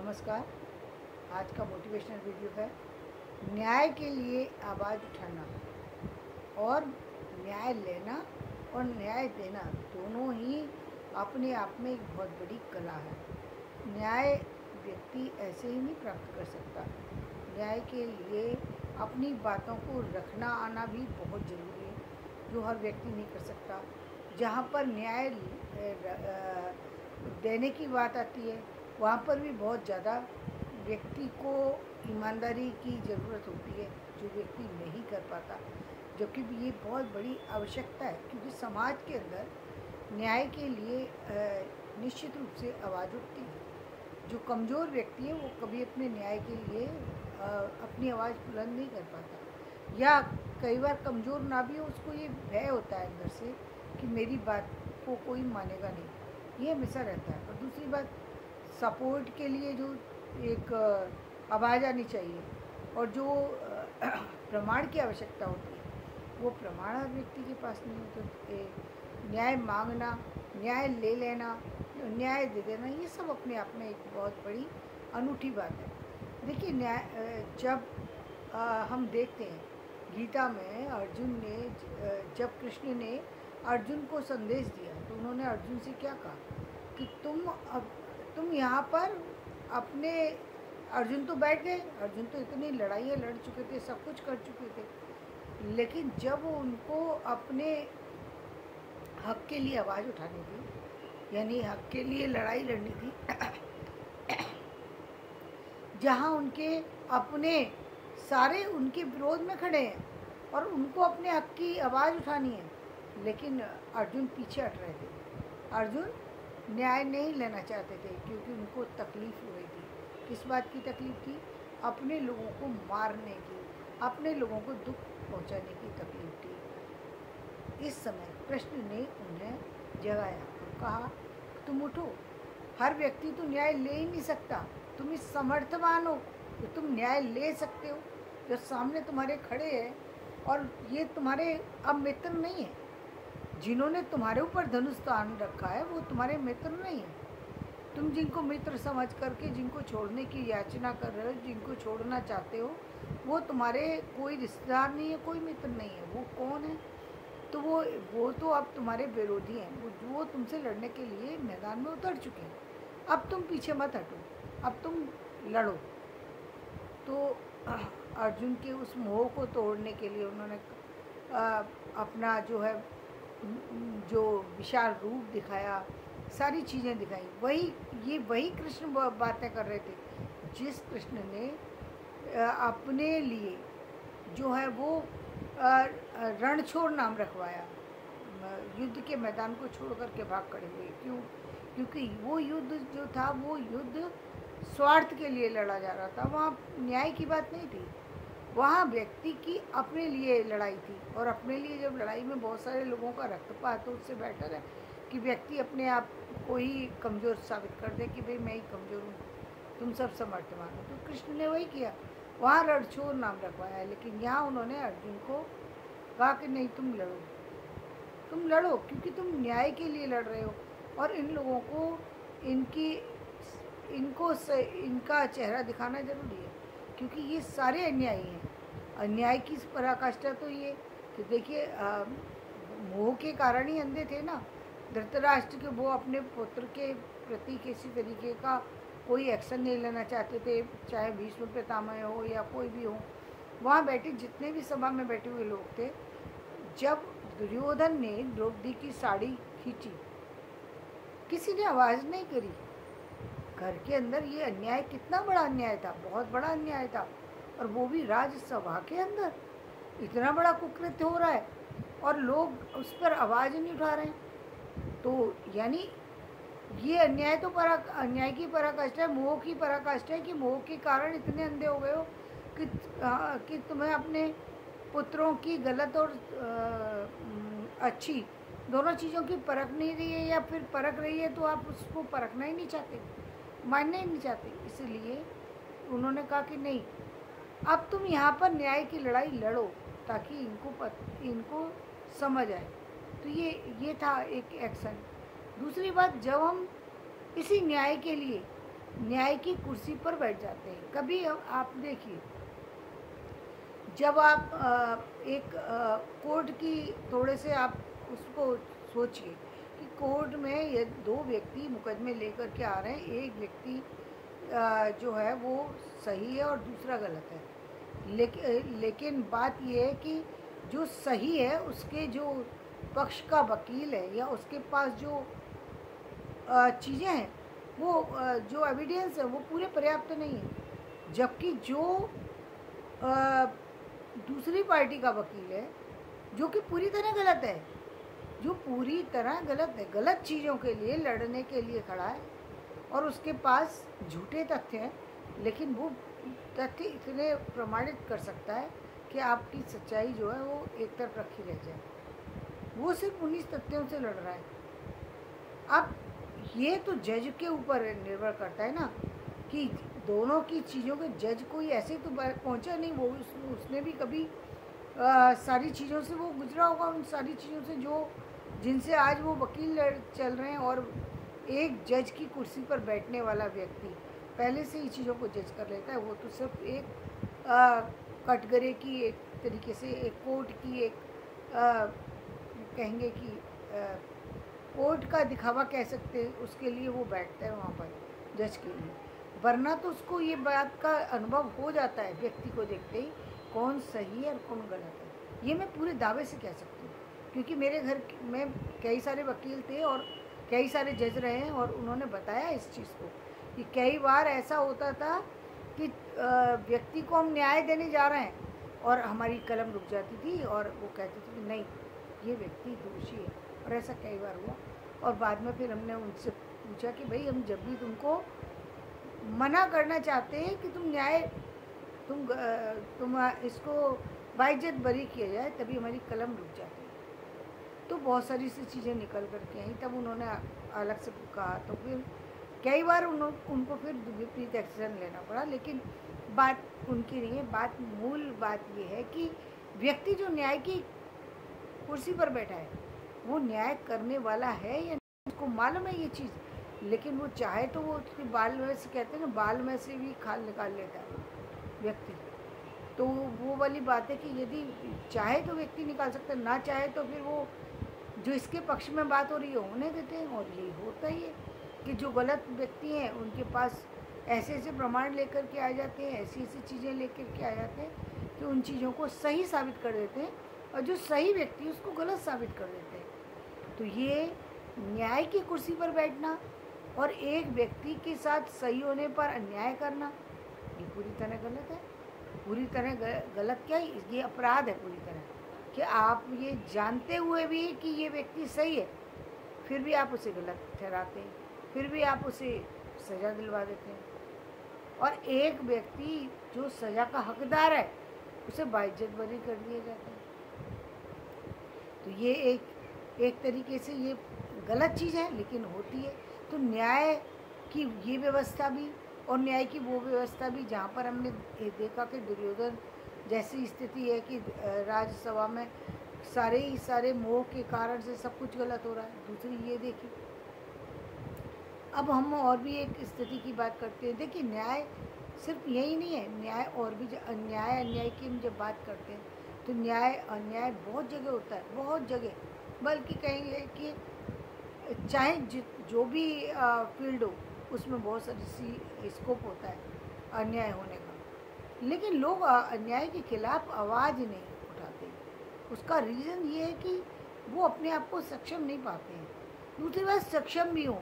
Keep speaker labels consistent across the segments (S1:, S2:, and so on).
S1: नमस्कार। आज का मोटिवेशनल वीडियो है न्याय के लिए आवाज़ उठाना और न्याय लेना और न्याय देना दोनों ही अपने आप में एक बहुत बड़ी कला है। न्याय व्यक्ति ऐसे ही नहीं प्राप्त कर सकता। न्याय के लिए अपनी बातों को रखना आना भी बहुत ज़रूरी है, जो हर व्यक्ति नहीं कर सकता। जहाँ पर न्याय देने की बात आती है वहाँ पर भी बहुत ज़्यादा व्यक्ति को ईमानदारी की ज़रूरत होती है, जो व्यक्ति नहीं कर पाता, जो कि ये बहुत बड़ी आवश्यकता है। क्योंकि समाज के अंदर न्याय के लिए निश्चित रूप से आवाज़ उठती है। जो कमज़ोर व्यक्ति है वो कभी अपने न्याय के लिए अपनी आवाज़ बुलंद नहीं कर पाता, या कई बार कमज़ोर ना भी हो, उसको ये भय होता है अंदर से कि मेरी बात को कोई मानेगा नहीं, ये हमेशा रहता है। और दूसरी बात, सपोर्ट के लिए जो एक आवाज़ आनी चाहिए और जो प्रमाण की आवश्यकता होती है, वो प्रमाण हर व्यक्ति के पास नहीं है। तो न्याय मांगना, न्याय ले लेना, न्याय दे देना, ये सब अपने आप में एक बहुत बड़ी अनूठी बात है। देखिए, न्याय जब हम देखते हैं गीता में अर्जुन ने, जब कृष्ण ने अर्जुन को संदेश दिया तो उन्होंने अर्जुन से क्या कहा कि तुम यहाँ पर अपने, अर्जुन तो बैठ गए, अर्जुन तो इतनी लड़ाइयाँ लड़ चुके थे, सब कुछ कर चुके थे, लेकिन जब उनको अपने हक के लिए आवाज़ उठानी थी, यानी हक के लिए लड़ाई लड़नी थी, जहाँ उनके अपने सारे उनके विरोध में खड़े हैं और उनको अपने हक की आवाज़ उठानी है, लेकिन अर्जुन पीछे हट रहे थे। अर्जुन न्याय नहीं लेना चाहते थे क्योंकि उनको तकलीफ़ हो रही थी। किस बात की तकलीफ़ थी? अपने लोगों को मारने की, अपने लोगों को दुख पहुंचाने की तकलीफ़ थी। इस समय कृष्ण ने उन्हें जगाया और कहा, तुम उठो, हर व्यक्ति तो न्याय ले ही नहीं सकता, तुम इस समर्थवान हो कि तुम न्याय ले सकते हो। जो सामने तुम्हारे खड़े हैं और ये तुम्हारे अब मित्र नहीं है, जिन्होंने तुम्हारे ऊपर धनुष तान रखा है वो तुम्हारे मित्र नहीं है। तुम जिनको मित्र समझ करके जिनको छोड़ने की याचना कर रहे हो, जिनको छोड़ना चाहते हो, वो तुम्हारे कोई रिश्तेदार नहीं है, कोई मित्र नहीं है। वो कौन है? तो वो तो अब तुम्हारे विरोधी हैं, वो तुमसे लड़ने के लिए मैदान में उतर चुके हैं। अब तुम पीछे मत हटो, अब तुम लड़ो। तो अर्जुन के उस मोह को तोड़ने के लिए उन्होंने अपना जो है जो विशाल रूप दिखाया, सारी चीज़ें दिखाई। वही कृष्ण बातें कर रहे थे, जिस कृष्ण ने अपने लिए जो है वो रणछोड़ नाम रखवाया, युद्ध के मैदान को छोड़ करके भाग खड़े हुए। क्यों? क्योंकि वो युद्ध जो था वो युद्ध स्वार्थ के लिए लड़ा जा रहा था, वहाँ न्याय की बात नहीं थी, वहाँ व्यक्ति की अपने लिए लड़ाई थी। और अपने लिए जब लड़ाई में बहुत सारे लोगों का रक्तपात हो, उससे बेटर है कि व्यक्ति अपने आप को ही कमज़ोर साबित कर दे कि भाई मैं ही कमज़ोर हूँ, तुम सब समर्थमान हो। तो कृष्ण ने वही किया, वहाँ रणछोड़ नाम रखवाया। लेकिन यहाँ उन्होंने अर्जुन को कहा कि नहीं, तुम लड़ो क्योंकि तुम न्याय के लिए लड़ रहे हो। और इन लोगों को इनका चेहरा दिखाना ज़रूरी है, क्योंकि ये सारे अन्यायी हैं। अन्याय की पराकाष्ठा तो ये कि देखिए, मोह के कारण ही अंधे थे ना धृतराष्ट्र के। वो अपने पुत्र के प्रति किसी तरीके का कोई एक्शन नहीं लेना चाहते थे, चाहे भीष्म पितामह हो या कोई भी हो। वहाँ बैठे जितने भी सभा में बैठे हुए लोग थे, जब दुर्योधन ने द्रौपदी की साड़ी खींची, किसी ने आवाज़ नहीं करी। घर के अंदर ये अन्याय कितना बड़ा अन्याय था, बहुत बड़ा अन्याय था, और वो भी राज्यसभा के अंदर इतना बड़ा कुकृत्य हो रहा है और लोग उस पर आवाज़ नहीं उठा रहे हैं। तो यानी ये अन्याय तो अन्याय की पराकाष्ठा है, मोह की पराकाष्ठा है कि मोह के कारण इतने अंधे हो गए हो कि तुम्हें अपने पुत्रों की गलत और अच्छी दोनों चीज़ों की परख नहीं रही है, या फिर परख रही है तो आप उसको परखना ही नहीं चाहते, मानना ही नहीं चाहते। इसलिए उन्होंने कहा कि नहीं, अब तुम यहाँ पर न्याय की लड़ाई लड़ो ताकि इनको समझ आए। तो ये था एक एक्शन। दूसरी बात, जब हम इसी न्याय के लिए न्याय की कुर्सी पर बैठ जाते हैं। कभी आप देखिए, जब आप एक कोर्ट की, थोड़े से आप उसको सोचिए कि कोर्ट में ये दो व्यक्ति मुकदमे लेकर के आ रहे हैं, एक व्यक्ति जो है वो सही है और दूसरा गलत है। लेकिन बात ये है कि जो सही है उसके जो पक्ष का वकील है या उसके पास जो चीज़ें हैं वो जो एविडेंस है वो पूरे पर्याप्त नहीं है, जबकि जो दूसरी पार्टी का वकील है जो कि पूरी तरह गलत है, जो पूरी तरह गलत है, गलत चीज़ों के लिए लड़ने के लिए खड़ा है और उसके पास झूठे तथ्य हैं, लेकिन वो तथ्य इतने प्रमाणित कर सकता है कि आपकी सच्चाई जो है वो एक तरफ रखी रह जाए। वो सिर्फ 19 तथ्यों से लड़ रहा है। अब ये तो जज के ऊपर निर्भर करता है ना कि दोनों की चीज़ों के जज कोई ऐसे तो पहुंचा नहीं, वो उसने भी कभी सारी चीज़ों से वो गुजरा होगा, उन सारी चीज़ों से जो जिनसे आज वो वकील चल रहे हैं। और एक जज की कुर्सी पर बैठने वाला व्यक्ति पहले से ही चीज़ों को जज कर लेता है। वो तो सिर्फ एक कटघरे की, एक तरीके से एक कोर्ट की, एक कहेंगे कि कोर्ट का दिखावा कह सकते हैं, उसके लिए वो बैठता है वहाँ पर जज के लिए। वरना तो उसको ये बात का अनुभव हो जाता है व्यक्ति को देखते ही कौन सही है और कौन गलत है। ये मैं पूरे दावे से कह सकती हूँ, क्योंकि मेरे घर में कई सारे वकील थे और कई सारे जज रहे हैं और उन्होंने बताया इस चीज़ को कि कई बार ऐसा होता था कि व्यक्ति को हम न्याय देने जा रहे हैं और हमारी कलम रुक जाती थी और वो कहते थे कि नहीं, ये व्यक्ति दोषी है। और ऐसा कई बार हुआ और बाद में फिर हमने उनसे पूछा कि भाई, हम जब भी तुमको मना करना चाहते हैं कि तुम इसको बाइज्जत बरी किया जाए, तभी हमारी कलम रुक जाती है। तो बहुत सारी सी चीज़ें निकल कर के आई, तब उन्होंने अलग से कहा, तो फिर कई बार उनको फिर विपरीत एक्शन लेना पड़ा। लेकिन बात उनकी नहीं है, मूल बात ये है कि व्यक्ति जो न्याय की कुर्सी पर बैठा है वो न्याय करने वाला है या नहीं, उसको मालूम है ये चीज़, लेकिन वो चाहे तो वो उसके बाल में से, कहते हैं ना, बाल में से भी खाल निकाल लेता है व्यक्ति। तो वो वाली बात है कि यदि चाहे तो व्यक्ति निकाल सकता है, ना चाहे तो फिर वो जो इसके पक्ष में बात हो रही है होने देते हैं। और यही होता ही है कि जो गलत व्यक्ति हैं उनके पास ऐसे ऐसे प्रमाण लेकर के आ जाते हैं, ऐसी ऐसी चीज़ें लेकर के आ जाते हैं कि उन चीज़ों को सही साबित कर देते हैं और जो सही व्यक्ति उसको गलत साबित कर देते हैं। तो ये न्याय की कुर्सी पर बैठना और एक व्यक्ति के साथ सही होने पर अन्याय करना, ये पूरी तरह गलत है। पूरी तरह गलत क्या है, ये अपराध है पूरी तरह, कि आप ये जानते हुए भी कि ये व्यक्ति सही है फिर भी आप उसे गलत ठहराते हैं, फिर भी आप उसे सज़ा दिलवा देते हैं। और एक व्यक्ति जो सज़ा का हकदार है उसे बाइज्जत बरी कर दिया जाता है। तो ये एक तरीके से ये गलत चीज़ है, लेकिन होती है। तो न्याय की ये व्यवस्था भी और न्याय की वो व्यवस्था भी, जहाँ पर हमने देखा कि दुर्योधन जैसी स्थिति है कि राज्यसभा में सारे मोह के कारण से सब कुछ गलत हो रहा है। दूसरी ये देखिए, अब हम और भी एक स्थिति की बात करते हैं। देखिए, न्याय सिर्फ यही नहीं है, न्याय और भी अन्याय की हम जब बात करते हैं तो न्याय अन्याय बहुत जगह होता है, बहुत जगह, बल्कि कहेंगे कि चाहे जो भी फील्ड हो उसमें बहुत सारी स्कोप होता है अन्याय होने का, लेकिन लोग अन्याय के खिलाफ आवाज़ नहीं उठाते। उसका रीज़न ये है कि वो अपने आप को सक्षम नहीं पाते हैं। दूसरी बात, सक्षम भी हो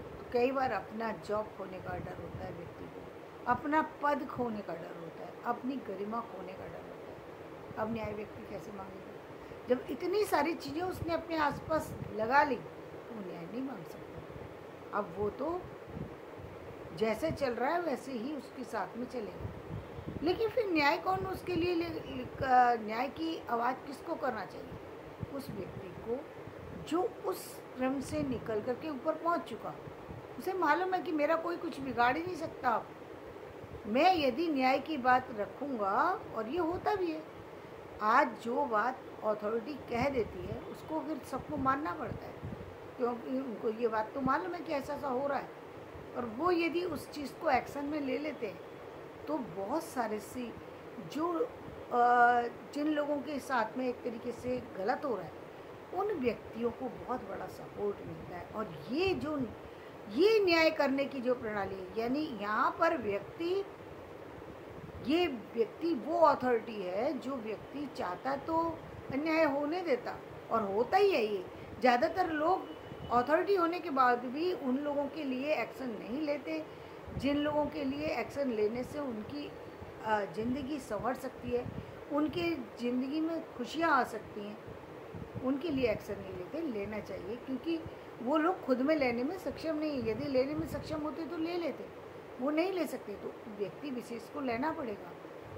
S1: तो कई बार अपना जॉब खोने का डर होता है व्यक्ति को, अपना पद खोने का डर होता है, अपनी गरिमा खोने का डर होता है। अब न्याय व्यक्ति कैसे मांगेगा जब इतनी सारी चीज़ें उसने अपने आसपास लगा ली, तो वो न्याय नहीं मांग सकता। अब वो तो जैसे चल रहा है वैसे ही उसके साथ में चलेगा। लेकिन फिर न्याय कौन उसके लिए न्याय की आवाज़ किसको करना चाहिए? उस व्यक्ति को जो उस क्रम से निकल कर के ऊपर पहुंच चुका, उसे मालूम है कि मेरा कोई कुछ बिगाड़ ही नहीं सकता। अब मैं यदि न्याय की बात रखूँगा, और ये होता भी है, आज जो बात अथॉरिटी कह देती है उसको फिर सबको मानना पड़ता है, क्योंकि उनको ये बात तो मालूम है कि ऐसा हो रहा है। और वो यदि उस चीज़ को एक्शन में ले लेते हैं तो बहुत सारे सी जो जिन लोगों के साथ में एक तरीके से गलत हो रहा है उन व्यक्तियों को बहुत बड़ा सपोर्ट मिलता है। और ये न्याय करने की जो प्रणाली है, यानी यहाँ पर ये व्यक्ति वो अथॉरिटी है जो व्यक्ति चाहता तो अन्याय होने देता, और होता ही है ये। ज़्यादातर लोग अथॉरिटी होने के बाद भी उन लोगों के लिए एक्शन नहीं लेते जिन लोगों के लिए एक्शन लेने से उनकी ज़िंदगी संवर सकती है, उनके ज़िंदगी में खुशियाँ आ सकती हैं, उनके लिए एक्शन नहीं लेते। लेना चाहिए, क्योंकि वो लोग खुद में लेने में सक्षम नहीं है। यदि लेने में सक्षम होते तो ले लेते, वो नहीं ले सकते, तो व्यक्ति विशेष को लेना पड़ेगा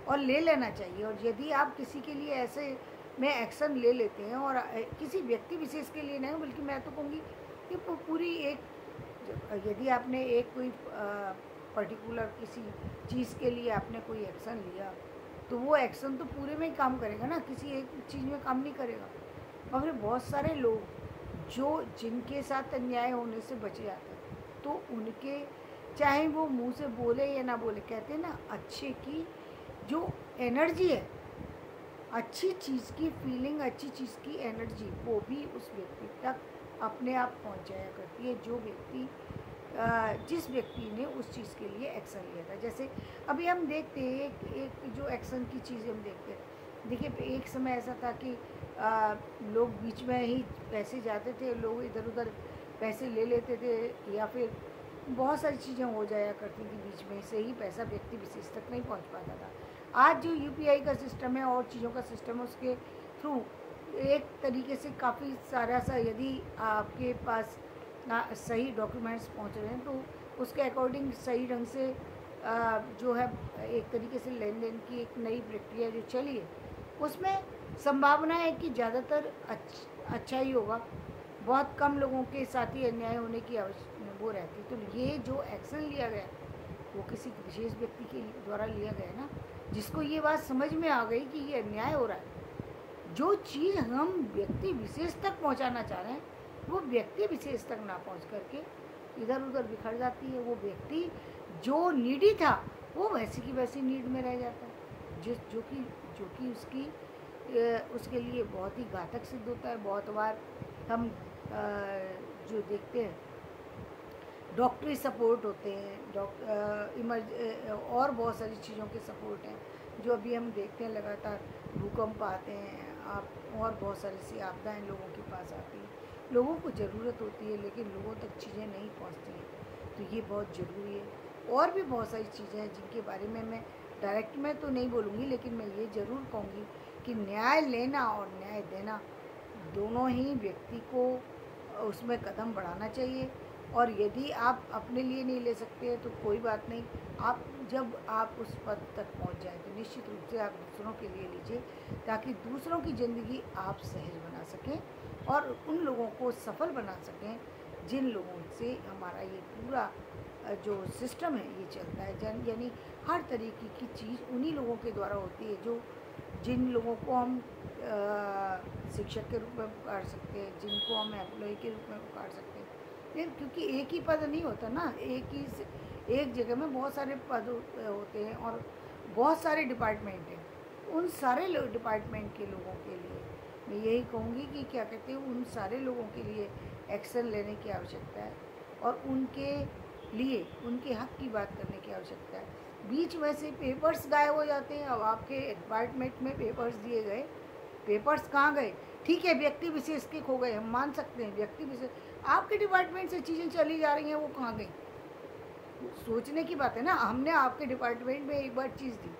S1: और ले लेना चाहिए। और यदि आप किसी के लिए ऐसे में एक्शन ले लेते हैं, और किसी व्यक्ति विशेष के लिए नहीं, बल्कि मैं तो कहूँगी कि पूरी यदि आपने एक कोई पर्टिकुलर किसी चीज़ के लिए आपने कोई एक्शन लिया, तो वो एक्शन तो पूरे में ही काम करेगा ना, किसी एक चीज़ में काम नहीं करेगा। मगर बहुत सारे लोग जिनके साथ अन्याय होने से बच जाते हैं, तो उनके चाहे वो मुंह से बोले या ना बोले, कहते हैं ना, अच्छे की जो एनर्जी है, अच्छी चीज़ की फीलिंग, अच्छी चीज़ की एनर्जी, वो भी उस व्यक्ति तक अपने आप पहुंच जाया करती है, जिस व्यक्ति ने उस चीज़ के लिए एक्शन लिया था। जैसे अभी हम देखते हैं एक जो एक्शन की चीज़ हम देखते हैं, देखिए एक समय ऐसा था कि लोग बीच में ही पैसे जाते थे, लोग इधर उधर पैसे ले लेते थे, या फिर बहुत सारी चीज़ें हो जाया करती थी, बीच में से ही पैसा व्यक्ति विशेष तक नहीं पहुंच पाता था। आज जो यूपीआई का सिस्टम है और चीज़ों का सिस्टम है, उसके थ्रू एक तरीके से काफ़ी सारा यदि आपके पास सही डॉक्यूमेंट्स पहुंच रहे हैं, तो उसके अकॉर्डिंग सही ढंग से जो है एक तरीके से लेन देन की एक नई प्रक्रिया जो चली है, उसमें संभावना है कि ज़्यादातर अच्छा ही होगा। बहुत कम लोगों के साथ ही अन्याय होने की वो रहती। तो ये जो एक्शन लिया गया वो किसी विशेष व्यक्ति के द्वारा लिया गया ना, जिसको ये बात समझ में आ गई कि ये अन्याय हो रहा है। जो चीज़ हम व्यक्ति विशेष तक पहुंचाना चाह रहे हैं, वो व्यक्ति विशेष तक ना पहुंच करके इधर उधर बिखर जाती है। वो व्यक्ति जो नीडी था वो वैसी की वैसी नीड में रह जाता है, जो कि उसके लिए बहुत ही घातक सिद्ध होता है। बहुत बार हम जो देखते हैं, डॉक्टरी सपोर्ट होते हैं, और बहुत सारी चीज़ों के सपोर्ट हैं जो अभी हम देखते हैं। लगातार भूकंप आते हैं, और बहुत सारी सी आपदाएँ लोगों के पास आती हैं। लोगों को ज़रूरत होती है, लेकिन लोगों तक चीज़ें नहीं पहुंचती हैं, तो ये बहुत ज़रूरी है। और भी बहुत सारी चीज़ें हैं जिनके बारे में मैं डायरेक्ट में तो नहीं बोलूँगी, लेकिन मैं ये ज़रूर कहूँगी कि न्याय लेना और न्याय देना दोनों ही व्यक्ति को उसमें कदम बढ़ाना चाहिए। और यदि आप अपने लिए नहीं ले सकते तो कोई बात नहीं, जब आप उस पद तक पहुंच जाए तो निश्चित रूप से आप दूसरों के लिए लीजिए, ताकि दूसरों की ज़िंदगी आप सहज बना सकें और उन लोगों को सफल बना सकें जिन लोगों से हमारा ये पूरा जो सिस्टम है ये चलता है। यानी हर तरीके की चीज़ उन्हीं लोगों के द्वारा होती है जिन लोगों को हम शिक्षक के रूप में पुकार सकते हैं, जिनको हम एम्प्लॉय के रूप में पुकार सकते हैं। लेकिन क्योंकि एक ही पद नहीं होता ना, एक जगह में बहुत सारे पद होते हैं और बहुत सारे डिपार्टमेंट हैं। उन सारे डिपार्टमेंट के लोगों के लिए मैं यही कहूँगी कि क्या कहते हैं, उन सारे लोगों के लिए एक्शन लेने की आवश्यकता है और उनके लिए उनके हक की बात करने की आवश्यकता है। बीच में से पेपर्स गायब हो जाते हैं। अब आपके डिपार्टमेंट में पेपर्स दिए गए, पेपर्स कहाँ गए? ठीक है, व्यक्ति विशेष के खो गए, हम मान सकते हैं। व्यक्ति विशेष आपके डिपार्टमेंट से चीज़ें चली जा रही हैं, वो कहाँ गई? सोचने की बात है ना। हमने आपके डिपार्टमेंट में एक बार चीज़ दी,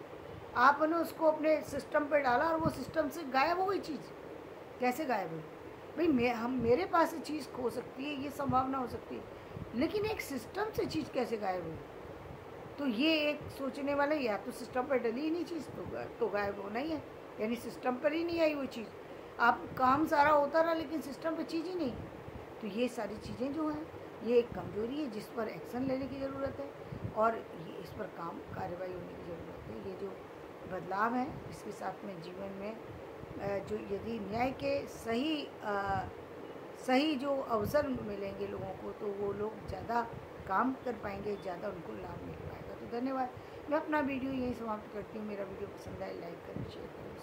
S1: आपने उसको अपने सिस्टम पर डाला और वो सिस्टम से गायब हो गई चीज़। कैसे गायब हुई भाई? मेरे पास से चीज़ खो सकती है, ये संभावना हो सकती है, लेकिन एक सिस्टम से चीज़ कैसे गायब हुई? तो ये एक सोचने वाला, या तो सिस्टम पर डली ही नहीं चीज़ तो गायब होना ही है, यानी सिस्टम पर ही नहीं आई वो चीज़। आप काम सारा होता रहा लेकिन सिस्टम पर चीज़ ही नहीं। तो ये सारी चीज़ें जो हैं ये एक कमजोरी है जिस पर एक्शन लेने की ज़रूरत है और इस पर कार्रवाई होने की ज़रूरत है। ये जो बदलाव है इसके साथ में जीवन में जो यदि न्याय के सही जो अवसर मिलेंगे लोगों को, तो वो लोग ज़्यादा काम कर पाएंगे, ज़्यादा उनको लाभ मिल पाएगा। तो धन्यवाद। मैं अपना वीडियो यहीं समाप्त करती हूँ। मेरा वीडियो पसंद आए लाइक करें, शेयर करें।